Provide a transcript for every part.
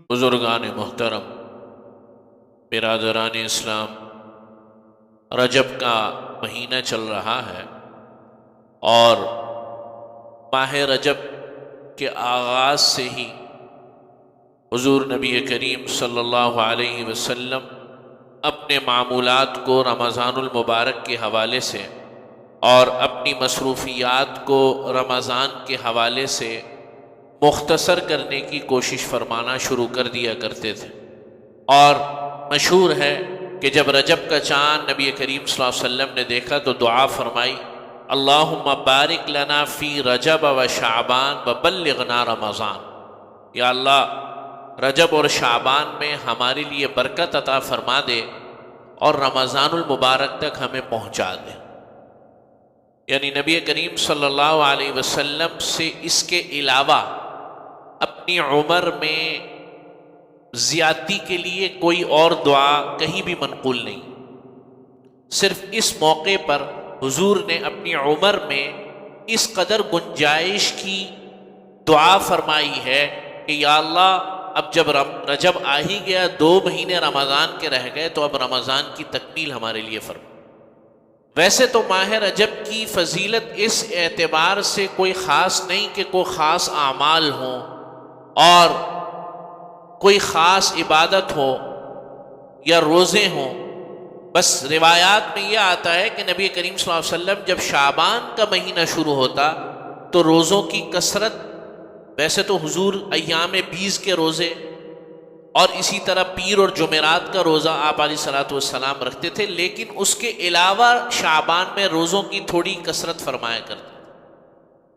بزرگان محترم، برادران اسلام، رجب کا مہینہ چل رہا ہے اور ماہ رجب کے آغاز سے ہی حضور نبی کریم صلی اللہ علیہ وسلم اپنے معمولات کو رمضان المبارک کے حوالے سے اور اپنی مصروفیات کو رمضان کے حوالے سے مختصر کرنے کی کوشش فرمانا شروع کر دیا کرتے تھے۔ اور مشہور ہے کہ جب رجب کا چاند نبی کریم صلی اللہ علیہ وسلم نے دیکھا تو دعا فرمائی، اللہم بارک لنا فی رجب و شعبان و بلغنا رمضان، یا اللہ رجب اور شعبان میں ہمارے لیے برکت عطا فرما دے اور رمضان المبارک تک ہمیں پہنچا دے۔ یعنی نبی کریم صلی اللہ علیہ وسلم سے اس کے علاوہ اپنی عمر میں زیادتی کے لیے کوئی اور دعا کہیں بھی منقول نہیں۔ صرف اس موقع پر حضور نے اپنی عمر میں اس قدر گنجائش کی دعا فرمائی ہے کہ یا اللہ اب جب رجب آ ہی گیا، 2 مہینے رمضان کے رہ گئے، تو اب رمضان کی تکمیل ہمارے لیے فرما۔ ویسے تو ماہ رجب کی فضیلت اس اعتبار سے کوئی خاص نہیں کہ کوئی خاص اعمال ہوں اور کوئی خاص عبادت ہو یا روزے ہوں، بس روایات میں یہ آتا ہے کہ نبی کریم صلی اللہ علیہ وسلم جب شعبان کا مہینہ شروع ہوتا تو روزوں کی کثرت، ویسے تو حضور ایام 20 کے روزے اور اسی طرح پیر اور جمعرات کا روزہ آپ علیہ الصلوۃ والسلام رکھتے تھے، لیکن اس کے علاوہ شعبان میں روزوں کی تھوڑی کثرت فرمایا کرتے تھے۔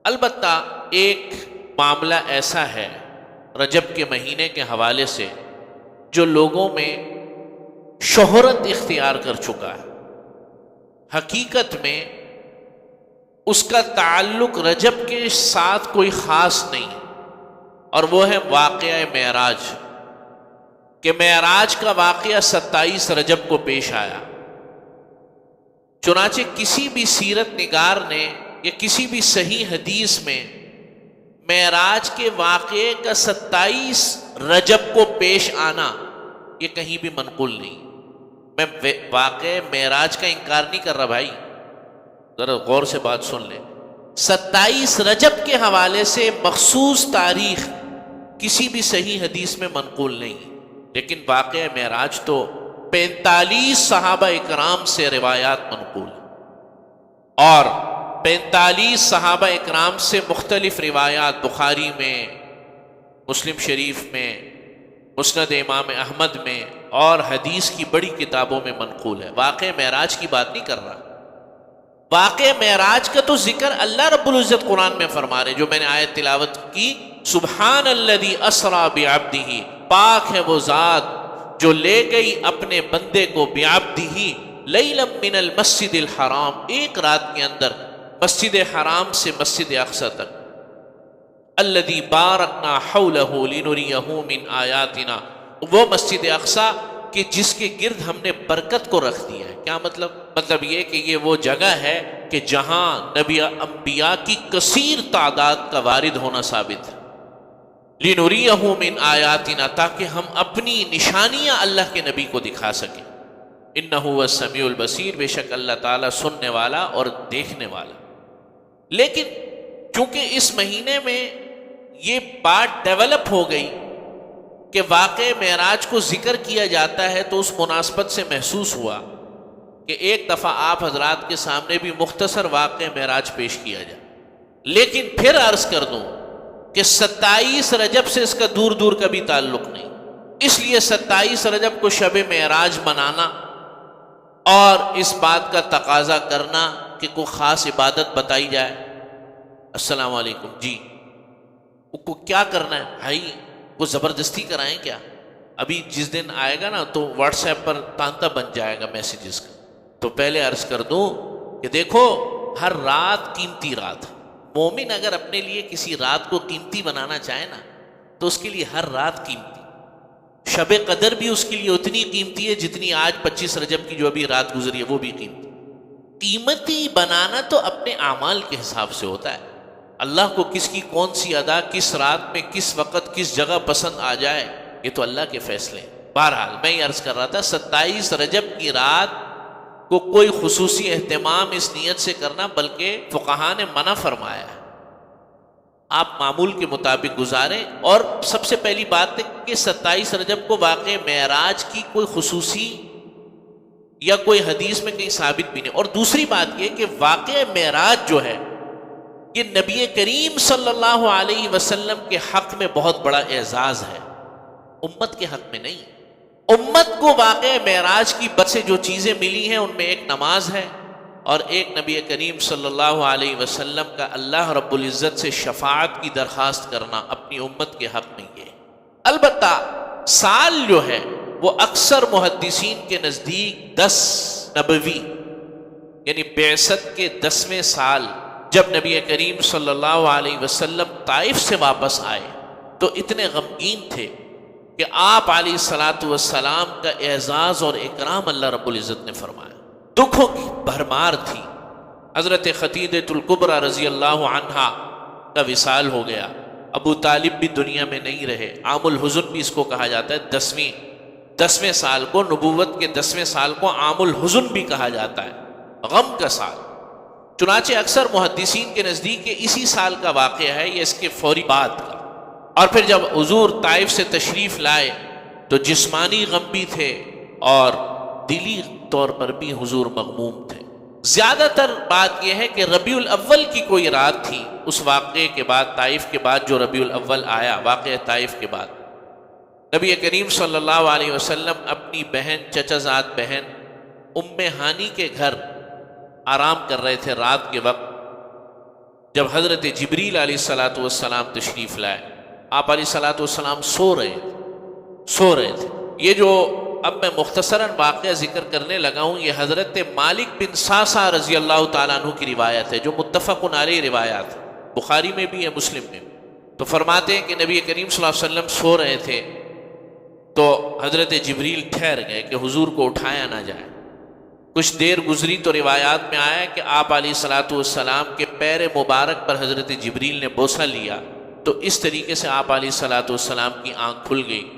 البتہ ایک معاملہ ایسا ہے رجب کے مہینے کے حوالے سے جو لوگوں میں شہرت اختیار کر چکا ہے، حقیقت میں اس کا تعلق رجب کے ساتھ کوئی خاص نہیں، اور وہ ہے واقعہ معراج، کہ معراج کا واقعہ 27 رجب کو پیش آیا۔ چنانچہ کسی بھی سیرت نگار نے یا کسی بھی صحیح حدیث میں معراج کے واقعے کا 27 رجب کو پیش آنا یہ کہیں بھی منقول نہیں۔ میں واقعہ معراج کا انکار نہیں کر رہا بھائی، ذرا غور سے بات سن لیں۔ 27 رجب کے حوالے سے مخصوص تاریخ کسی بھی صحیح حدیث میں منقول نہیں، لیکن واقعہ معراج تو 45 صحابہ اکرام سے روایات منقول، اور 45 صحابہ اکرام سے مختلف روایات بخاری میں، مسلم شریف میں، مسند امام احمد میں اور حدیث کی بڑی کتابوں میں منقول ہے۔ واقعہ معراج کی بات نہیں کر رہا، واقعہ معراج کا تو ذکر اللہ رب العزت قرآن میں فرما رہے، جو میں نے آیت تلاوت کی، سبحان الذی اسری بعبدہ، پاک ہے وہ ذات جو لے گئی اپنے بندے کو بعبدہ لیلا من المسجد الحرام، ایک رات کے اندر مسجد حرام سے مسجد اقصی تک، الذی بارکنا حولہ لنریہ من آیاتنا، وہ مسجد اقصی کہ جس کے گرد ہم نے برکت کو رکھ دیا ہے۔ کیا مطلب یہ کہ یہ وہ جگہ ہے کہ جہاں نبی انبیاء کی کثیر تعداد کا وارد ہونا ثابت ہے، لنریہ من آیاتنا، تاکہ ہم اپنی نشانیاں اللہ کے نبی کو دکھا سکیں۔ انہ هو السمیع البصیر، بے شک اللہ تعالیٰ سننے والا اور دیکھنے والا۔ لیکن چونکہ اس مہینے میں یہ بات ڈیولپ ہو گئی کہ واقع معراج کو ذکر کیا جاتا ہے، تو اس مناسبت سے محسوس ہوا کہ ایک دفعہ آپ حضرات کے سامنے بھی مختصر واقع معراج پیش کیا جائے۔ لیکن پھر عرض کر دوں کہ 27 رجب سے اس کا دور دور کا بھی تعلق نہیں، اس لیے 27 رجب کو شب معراج منانا اور اس بات کا تقاضا کرنا کہ کوئی خاص عبادت بتائی جائے، السلام علیکم جی، کو کیا کرنا ہے بھائی، وہ زبردستی کرائیں کیا؟ ابھی جس دن آئے گا نا تو واٹس ایپ پر تانتا بن جائے گا میسیجز کا۔ تو پہلے عرض کر دوں کہ دیکھو، ہر رات قیمتی رات ہے۔ مومن اگر اپنے لیے کسی رات کو قیمتی بنانا چاہے نا تو اس کے لیے ہر رات قیمتی، شب قدر بھی اس کے لیے اتنی قیمتی ہے جتنی آج 25 رجب کی جو ابھی رات گزری ہے وہ بھی قیمتی۔ قیمتی بنانا تو اپنے اعمال کے حساب سے ہوتا ہے. اللہ کو کس کی کون سی ادا کس رات میں کس وقت کس جگہ پسند آ جائے یہ تو اللہ کے فیصلے ہیں. بہرحال میں یہ عرض کر رہا تھا 27 رجب کی رات کو کوئی خصوصی اہتمام اس نیت سے کرنا بلکہ فقہا نے منع فرمایا ہے. آپ معمول کے مطابق گزاریں. اور سب سے پہلی بات ہے کہ 27 رجب کو واقع معراج کی کوئی خصوصی یا کوئی حدیث میں کہیں ثابت بھی نہیں. اور دوسری بات یہ کہ واقع معراج جو ہے یہ نبی کریم صلی اللہ علیہ وسلم کے حق میں بہت بڑا اعزاز ہے، امت کے حق میں نہیں. امت کو واقع معراج کی بد سے جو چیزیں ملی ہیں ان میں ایک نماز ہے اور ایک نبی کریم صلی اللہ علیہ وسلم کا اللہ رب العزت سے شفاعت کی درخواست کرنا اپنی امت کے حق میں. یہ البتہ سال جو ہے وہ اکثر محدثین کے نزدیک 10 نبوی یعنی بعثت کے 10ویں سال جب نبی کریم صلی اللہ علیہ وسلم طائف سے واپس آئے تو اتنے غمگین تھے کہ آپ علیہ الصلاۃ والسلام کا اعزاز اور اکرام اللہ رب العزت نے فرمایا. دکھوں کی بھرمار تھی. حضرت خدیجہ الکبریٰ رضی اللہ عنہا کا وصال ہو گیا. ابو طالب بھی دنیا میں نہیں رہے. عام الحزن بھی اس کو کہا جاتا ہے. 10ویں سال کو نبوت کے 10ویں سال کو عام الحزن بھی کہا جاتا ہے، غم کا سال. چنانچہ اکثر محدثین کے نزدیک اسی سال کا واقعہ ہے، یہ اس کے فوری بعد کا. اور پھر جب حضور طائف سے تشریف لائے تو جسمانی غم بھی تھے اور دلی طور پر بھی حضور مغموم تھے. زیادہ تر بات یہ ہے کہ ربیع الاول کی کوئی رات تھی اس واقعے کے بعد، طائف کے بعد جو ربیع الاول آیا واقعہ طائف کے بعد. نبی کریم صلی اللہ علیہ وسلم اپنی بہن چچا زاد بہن ام ہانی کے گھر آرام کر رہے تھے رات کے وقت جب حضرت جبریل علیہ الصلاۃ والسلام تشریف لائے. آپ علیہ الصلاۃ والسلام سو رہے تھے. یہ جو اب میں مختصراً واقعہ ذکر کرنے لگا ہوں یہ حضرت مالک بن ساسا رضی اللہ تعالیٰ عنہ کی روایت ہے جو متفق علیہ روایات بخاری میں بھی ہے مسلم میں. تو فرماتے ہیں کہ نبی کریم صلی اللہ علیہ وسلم سو رہے تھے تو حضرت جبریل ٹھہر گئے کہ حضور کو اٹھایا نہ جائے. کچھ دیر گزری تو روایات میں آیا کہ آپ علیہ الصلاۃ والسلام کے پیر مبارک پر حضرت جبریل نے بوسہ لیا تو اس طریقے سے آپ علیہ الصلاۃ والسلام کی آنکھ کھل گئی.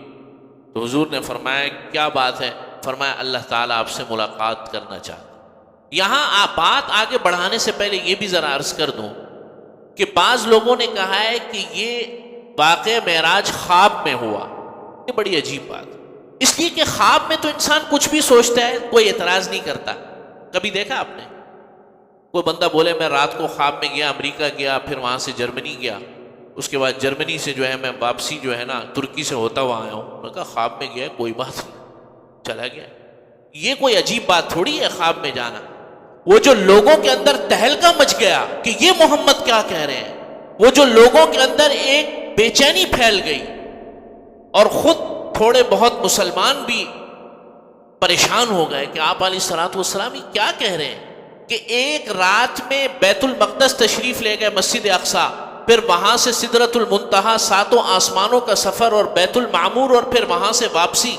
تو حضور نے فرمایا کیا بات ہے؟ فرمایا اللہ تعالیٰ آپ سے ملاقات کرنا چاہتا. یہاں آپ بات آگے بڑھانے سے پہلے یہ بھی ذرا عرض کر دوں کہ بعض لوگوں نے کہا ہے کہ یہ واقعہ معراج خواب میں ہوا. یہ بڑی عجیب بات، اس لیے کہ خواب میں تو انسان کچھ بھی سوچتا ہے، کوئی اعتراض نہیں کرتا. کبھی دیکھا آپ نے کوئی بندہ بولے میں رات کو خواب میں گیا امریکہ گیا پھر وہاں سے جرمنی گیا، اس کے بعد جرمنی سے جو ہے میں واپسی جو ہے نا ترکی سے ہوتا ہوا آیا ہوں. میں نے کہا خواب میں گیا کوئی بات نہیں چلا گیا. یہ کوئی عجیب بات تھوڑی ہے خواب میں جانا. وہ جو لوگوں کے اندر تہلکہ مچ گیا کہ یہ محمد کیا کہہ رہے ہیں، وہ جو لوگوں کے اندر ایک بے چینی پھیل گئی اور خود تھوڑے بہت مسلمان بھی پریشان ہو گئے کہ آپ علیہ الصلوۃ والسلام یہ کیا کہہ رہے ہیں کہ ایک رات میں بیت المقدس تشریف لے گئے مسجد اقصی، پھر وہاں سے سدرۃ المنتہا 7 آسمانوں کا سفر اور بیت المعمور اور پھر وہاں سے واپسی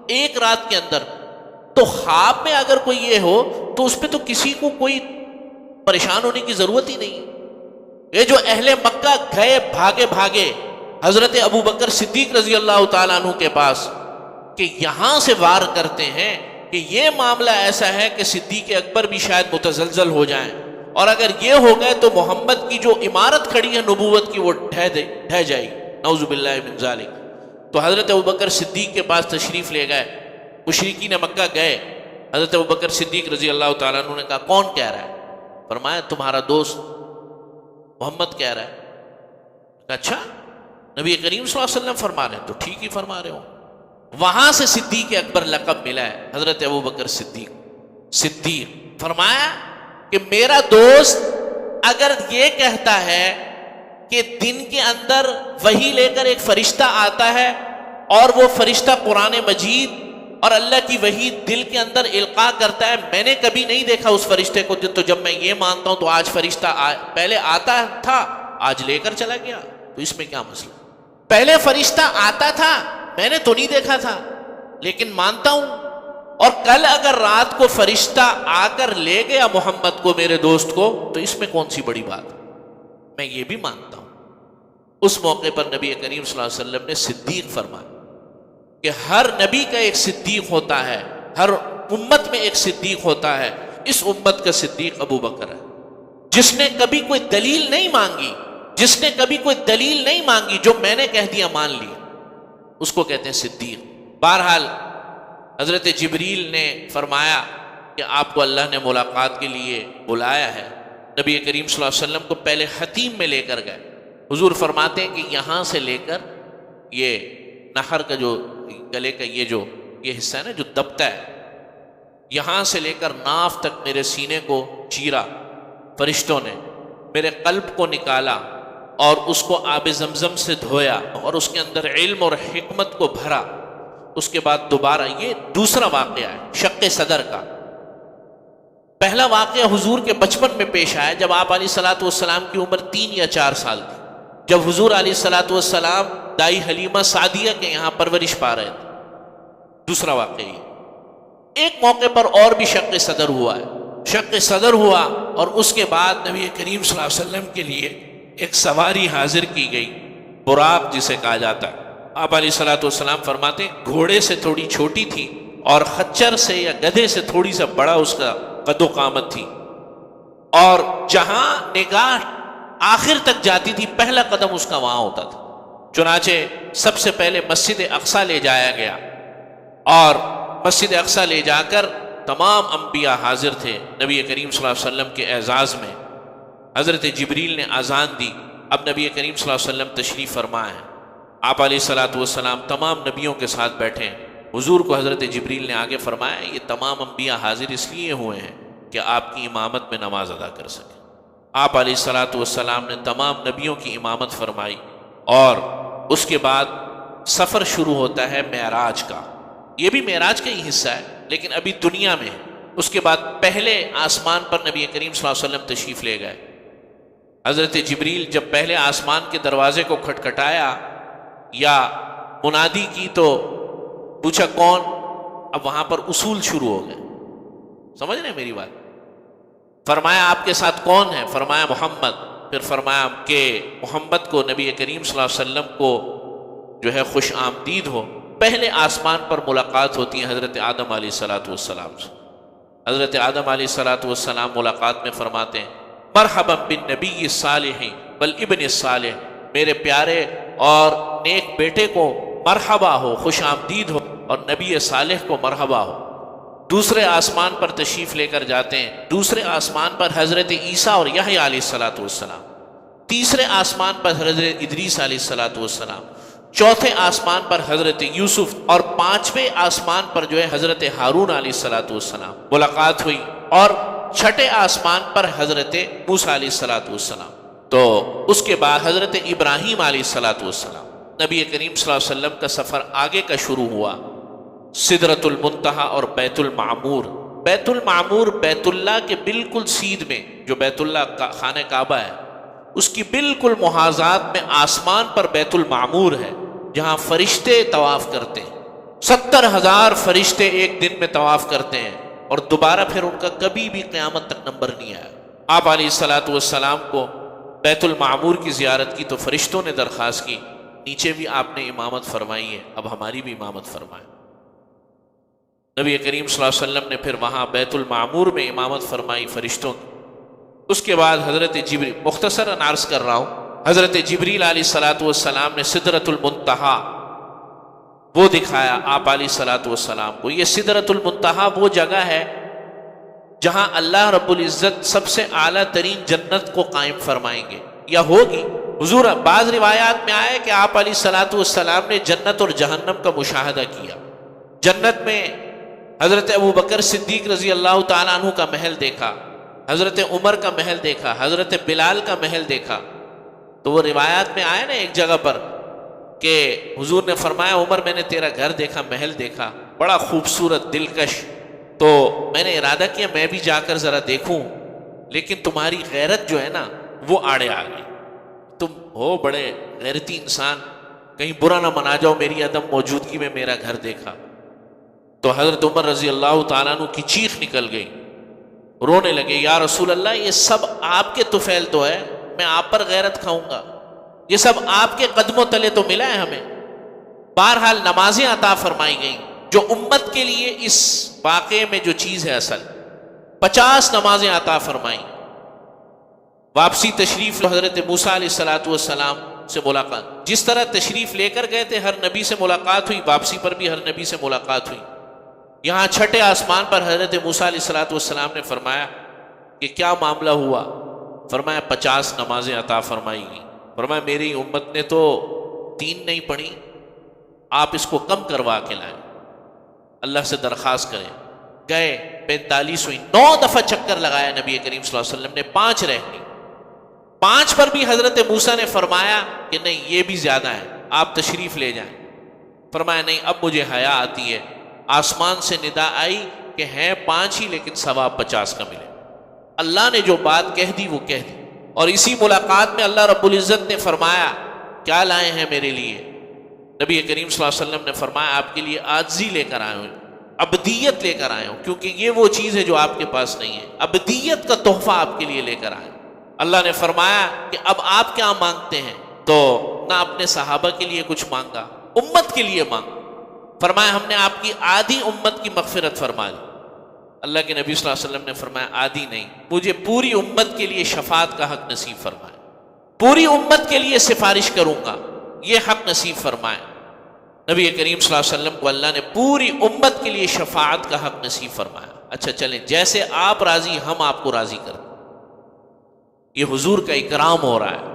ایک رات کے اندر. تو خواب میں اگر کوئی یہ ہو تو اس پہ تو کسی کو کوئی پریشان ہونے کی ضرورت ہی نہیں. یہ جو اہل مکہ گئے بھاگے حضرت ابو بکر صدیق رضی اللہ تعالیٰ عنہ کے پاس کہ یہاں سے وار کرتے ہیں کہ یہ معاملہ ایسا ہے کہ صدیق اکبر بھی شاید متزلزل ہو جائیں اور اگر یہ ہو گئے تو محمد کی جو عمارت کھڑی ہے نبوت کی وہ ڈھہ جائے گی، نعوذ باللہ من ذالک. تو حضرت ابوبکر صدیق کے پاس تشریف لے گئے. مشرکین مکہ گئے، حضرت ابوبکر صدیق رضی اللہ تعالیٰ عنہ نے کہا کون کہہ رہا ہے؟ فرمایا تمہارا دوست محمد کہہ رہا ہے. اچھا نبی کریم صلی اللہ علیہ وسلم فرما رہے ہیں تو ٹھیک ہی فرما رہے ہو. وہاں سے صدیق اکبر لقب ملا ہے حضرت ابوبکر صدیق. فرمایا کہ میرا دوست اگر یہ کہتا ہے کہ دن کے اندر وحی لے کر ایک فرشتہ آتا ہے اور وہ فرشتہ قرآن مجید اور اللہ کی وحی دل کے اندر القاء کرتا ہے، میں نے کبھی نہیں دیکھا اس فرشتے کو، تو جب میں یہ مانتا ہوں تو آج فرشتہ پہلے آتا تھا آج لے کر چلا گیا، تو اس میں کیا مسئلہ؟ پہلے فرشتہ آتا تھا میں نے تو نہیں دیکھا تھا لیکن مانتا ہوں اور کل اگر رات کو فرشتہ آ کر لے گیا محمد کو، میرے دوست کو، تو اس میں کون سی بڑی بات ہے؟ میں یہ بھی مانتا ہوں۔ اس موقع پر نبی کریم صلی اللہ علیہ وسلم نے صدیق فرمایا کہ ہر نبی کا ایک صدیق ہوتا ہے، ہر امت میں ایک صدیق ہوتا ہے، اس امت کا صدیق ابو بکر ہے، جس نے کبھی کوئی دلیل نہیں مانگی، جس نے کبھی کوئی دلیل نہیں مانگی، جو میں نے کہہ دیا مان لیا، اس کو کہتے ہیں صدیق۔ بہرحال حضرت جبریل نے فرمایا کہ آپ کو اللہ نے ملاقات کے لیے بلایا ہے۔ نبی کریم صلی اللہ علیہ وسلم کو پہلے حتیم میں لے کر گئے۔ حضور فرماتے ہیں کہ یہاں سے لے کر یہ نہر کا جو گلے کا یہ حصہ ہے نا جو دبتا ہے، یہاں سے لے کر ناف تک میرے سینے کو چیرا فرشتوں نے، میرے قلب کو نکالا اور اس کو آب زمزم سے دھویا اور اس کے اندر علم اور حکمت کو بھرا۔ اس کے بعد دوبارہ، یہ دوسرا واقعہ ہے شق صدر کا۔ پہلا واقعہ حضور کے بچپن میں پیش آیا جب آپ علیہ الصلوۃ والسلام کی عمر 3 یا 4 سال تھی، جب حضور علیہ الصلوۃ والسلام دائی حلیمہ سعدیہ کے یہاں پرورش پا رہے تھے۔ دوسرا واقعہ یہ۔ ایک موقع پر اور بھی شق صدر ہوا ہے، شق صدر ہوا اور اس کے بعد نبی کریم صلی اللہ علیہ وسلم کے لیے ایک سواری حاضر کی گئی، براق جسے کہا جاتا ہے۔ آپ علیہ الصلوۃ والسلام فرماتے ہیں گھوڑے سے تھوڑی چھوٹی تھی اور خچر سے یا گدھے سے تھوڑی سا بڑا اس کا قد و قامت تھی، اور جہاں نگاہ آخر تک جاتی تھی پہلا قدم اس کا وہاں ہوتا تھا۔ چنانچہ سب سے پہلے مسجد اقصیٰ لے جایا گیا، اور مسجد اقصیٰ لے جا کر تمام انبیاء حاضر تھے نبی کریم صلی اللہ علیہ وسلم کے اعزاز میں۔ حضرت جبریل نے اذان دی، اب نبی کریم صلی اللہ علیہ وسلم تشریف فرما ہے۔ آپ علیہ الصلوۃ والسلام تمام نبیوں کے ساتھ بیٹھے ہیں۔ حضور کو حضرت جبریل نے آگے فرمایا یہ تمام انبیاء حاضر اس لیے ہوئے ہیں کہ آپ کی امامت میں نماز ادا کر سکیں۔ آپ علیہ الصلوۃ والسلام نے تمام نبیوں کی امامت فرمائی، اور اس کے بعد سفر شروع ہوتا ہے معراج کا۔ یہ بھی معراج کا ہی حصہ ہے لیکن ابھی دنیا میں ہے۔ اس کے بعد پہلے آسمان پر نبی کریم صلی اللہ علیہ وسلم تشریف لے گئے۔ حضرت جبریل جب پہلے آسمان کے دروازے کو کھٹکھٹایا یا منادی کی تو پوچھا کون، اب وہاں پر اصول شروع ہو گئے۔ سمجھ رہے ہیں میری بات؟ فرمایا آپ کے ساتھ کون ہے؟ فرمایا محمد۔ پھر فرمایا کہ محمد کو، نبی کریم صلی اللہ علیہ وسلم کو جو ہے خوش آمدید ہو۔ پہلے آسمان پر ملاقات ہوتی ہے حضرت آدم علیہ الصلوۃ والسلام سے۔ حضرت آدم علیہ الصلوۃ والسلام ملاقات میں فرماتے ہیں مرحبا بالنبی الصالح والابن الصالح، میرے پیارے اور نیک بیٹے کو مرحبا ہو، خوش آمدید ہو، اور نبی صالح کو مرحبا ہو۔ دوسرے آسمان پر تشریف لے کر جاتے ہیں۔ دوسرے آسمان پر حضرت عیسیٰ اور یحییٰ علیہ الصلوۃ والسلام۔ تیسرے آسمان پر حضرت ادریس علیہ الصلوۃ والسلام۔ چوتھے آسمان پر حضرت یوسف، اور پانچویں آسمان پر جو ہے حضرت ہارون علیہ الصلوۃ والسلام ملاقات ہوئی، اور چھٹے آسمان پر حضرت موسیٰ علیہ الصلوۃ والسلام۔ تو اس کے بعد حضرت ابراہیم علیہ الصلوۃ والسلام۔ نبی کریم صلی اللہ علیہ وسلم کا سفر آگے کا شروع ہوا، سدرۃ المنتہا اور بیت المعمور۔ بیت المعمور بیت اللہ کے بالکل سیدھ میں، جو بیت اللہ کا خانہ کعبہ ہے، اس کی بالکل محاذات میں آسمان پر بیت المعمور ہے، جہاں فرشتے طواف کرتے ہیں۔ 70,000 فرشتے ایک دن میں طواف کرتے ہیں، اور دوبارہ پھر ان کا کبھی بھی قیامت تک نمبر نہیں آیا۔ آپ علیہ الصلوۃ والسلام کو بیت المعمور کی زیارت کی تو فرشتوں نے درخواست کی نیچے بھی آپ نے امامت فرمائی ہے، اب ہماری بھی امامت فرمائیں۔ نبی کریم صلی اللہ علیہ وسلم نے پھر وہاں بیت المعمور میں امامت فرمائی فرشتوں کی۔ اس کے بعد حضرت جبریل، مختصراً عرض کر رہا ہوں، حضرت جبریل علیہ الصلوۃ والسلام نے سدرۃ المنتہا وہ دکھایا آپ علیہ الصلوۃ والسلام کو۔ یہ سدرۃ المنتہا وہ جگہ ہے جہاں اللہ رب العزت سب سے اعلیٰ ترین جنت کو قائم فرمائیں گے یا ہوگی۔ حضور، بعض روایات میں آیا کہ آپ علیہ الصلوۃ والسلام نے جنت اور جہنم کا مشاہدہ کیا۔ جنت میں حضرت ابو بکر صدیق رضی اللہ تعالیٰ عنہ کا محل دیکھا، حضرت عمر کا محل دیکھا، حضرت بلال کا محل دیکھا۔ تو وہ روایات میں آیا نا ایک جگہ پر کہ حضور نے فرمایا عمر میں نے تیرا گھر دیکھا، محل دیکھا، بڑا خوبصورت دلکش، تو میں نے ارادہ کیا میں بھی جا کر ذرا دیکھوں، لیکن تمہاری غیرت جو ہے نا وہ آڑے آ گئی، تم ہو بڑے غیرتی انسان، کہیں برا نہ منا جاؤ میری عدم موجودگی میں میرا گھر دیکھا۔ تو حضرت عمر رضی اللہ تعالیٰ عنہ کی چیخ نکل گئی، رونے لگے، یا رسول اللہ یہ سب آپ کے طفیل تو ہے، میں آپ پر غیرت کھاؤں گا، یہ سب آپ کے قدموں تلے تو ملا ہے ہمیں۔ بہرحال نمازیں عطا فرمائی گئیں جو امت کے لیے اس واقعے میں جو چیز ہے اصل، 50 نمازیں عطا فرمائیں۔ واپسی تشریف حضرت موسیٰ علیہ السلام سے ملاقات، جس طرح تشریف لے کر گئے تھے ہر نبی سے ملاقات ہوئی، واپسی پر بھی ہر نبی سے ملاقات ہوئی۔ یہاں چھٹے آسمان پر حضرت موسیٰ علیہ السلام نے فرمایا کہ کیا معاملہ ہوا؟ فرمایا 50 نمازیں عطا فرمائی گئی۔ فرمایا میری امت نے تو 3 نہیں پڑھی، آپ اس کو کم کروا کے لائیں، اللہ سے درخواست کریں۔ گئے 45 ہوئی، 9 دفعہ چکر لگایا نبی کریم صلی اللہ علیہ وسلم نے، 5 رہ گئی۔ 5 پر بھی حضرت موسیٰ نے فرمایا کہ نہیں یہ بھی زیادہ ہے، آپ تشریف لے جائیں۔ فرمایا نہیں اب مجھے حیا آتی ہے۔ آسمان سے ندا آئی کہ ہیں 5 ہی لیکن ثواب 50 کا ملے۔ اللہ نے جو بات کہہ دی وہ کہہ دی، اور اسی ملاقات میں اللہ رب العزت نے فرمایا کیا لائے ہیں میرے لیے؟ نبی کریم صلی اللہ علیہ وسلم نے فرمایا آپ کے لیے عاجزی لے کر آئے ہوں، عبدیت لے کر آئے ہوں، کیونکہ یہ وہ چیز ہے جو آپ کے پاس نہیں ہے، عبدیت کا تحفہ آپ کے لیے لے کر آئے۔ اللہ نے فرمایا کہ اب آپ کیا مانگتے ہیں؟ تو نہ اپنے صحابہ کے لیے کچھ مانگا، امت کے لیے مانگا۔ فرمایا ہم نے آپ کی آدھی امت کی مغفرت فرما دی۔ اللہ کے نبی صلی اللہ علیہ وسلم نے فرمایا آدھی نہیں، مجھے پوری امت کے لیے شفاعت کا حق نصیب فرمائے، پوری امت کے لیے سفارش کروں گا، یہ حق نصیب فرمائے۔ نبی کریم صلی اللہ علیہ وسلم کو اللہ نے پوری امت کے لیے شفاعت کا حق نصیب فرمایا۔ اچھا چلیں، جیسے آپ راضی ہم آپ کو راضی کریں۔ یہ حضور کا اکرام ہو رہا ہے،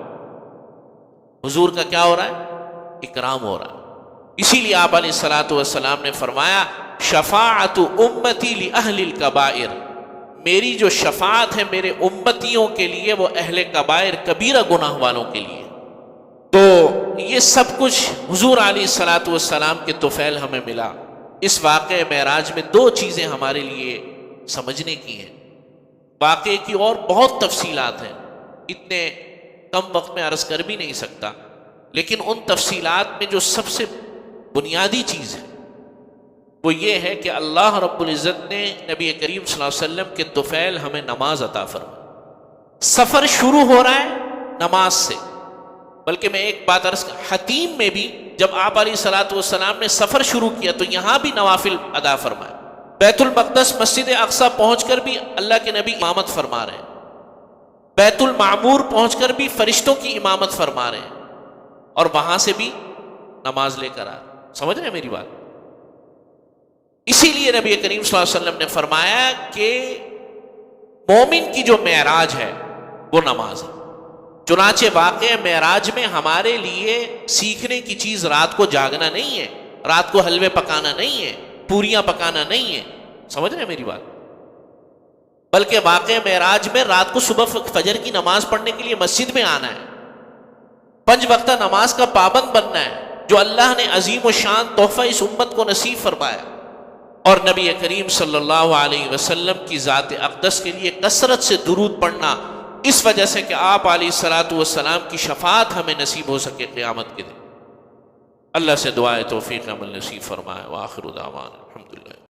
حضور کا کیا ہو رہا ہے؟ اکرام ہو رہا ہے۔ اسی لیے آپ علیہ السلام نے فرمایا شفاعت امتی لأہل الکبائر، میری جو شفاعت ہے میرے امتیوں کے لیے وہ اہل کبائر کبیرہ گناہ والوں کے لیے۔ تو یہ سب کچھ حضور علیہ السلام کے طفیل ہمیں ملا۔ اس واقعہ معراج میں 2 چیزیں ہمارے لیے سمجھنے کی ہیں۔ واقعے کی اور بہت تفصیلات ہیں، اتنے کم وقت میں عرض کر بھی نہیں سکتا، لیکن ان تفصیلات میں جو سب سے بنیادی چیز ہے وہ یہ ہے کہ اللہ رب العزت نے نبی کریم صلی اللہ علیہ وسلم کے طفیل ہمیں نماز عطا فرمائی۔ سفر شروع ہو رہا ہے نماز سے، بلکہ میں ایک بات عرض حتیم میں بھی جب آپ علیہ السلام نے سفر شروع کیا تو یہاں بھی نوافل ادا فرمائے۔ بیت المقدس مسجد اقصی پہنچ کر بھی اللہ کے نبی امامت فرما رہے ہیں، بیت المعمور پہنچ کر بھی فرشتوں کی امامت فرما رہے ہیں، اور وہاں سے بھی نماز لے کر آ رہے ہیں۔ سمجھ رہے ہیں میری بات؟ اسی لیے نبی کریم صلی اللہ علیہ وسلم نے فرمایا کہ مومن کی جو معراج ہے وہ نماز ہے۔ چنانچہ واقعہ معراج میں ہمارے لیے سیکھنے کی چیز رات کو جاگنا نہیں ہے، رات کو حلوے پکانا نہیں ہے، پوریاں پکانا نہیں ہے، سمجھ رہے ہیں میری بات؟ بلکہ واقعہ معراج میں رات کو صبح فجر کی نماز پڑھنے کے لیے مسجد میں آنا ہے، 5 وقتہ نماز کا پابند بننا ہے، جو اللہ نے عظیم و شان تحفہ اس امت کو نصیب فرمایا۔ اور نبی کریم صلی اللہ علیہ وسلم کی ذات اقدس کے لیے کثرت سے درود پڑھنا، اس وجہ سے کہ آپ علیہ السلام کی شفاعت ہمیں نصیب ہو سکے قیامت کے دن۔ اللہ سے دعائے توفیق عمل نصیب فرمائے۔ وآخر دعوانا الحمدللہ۔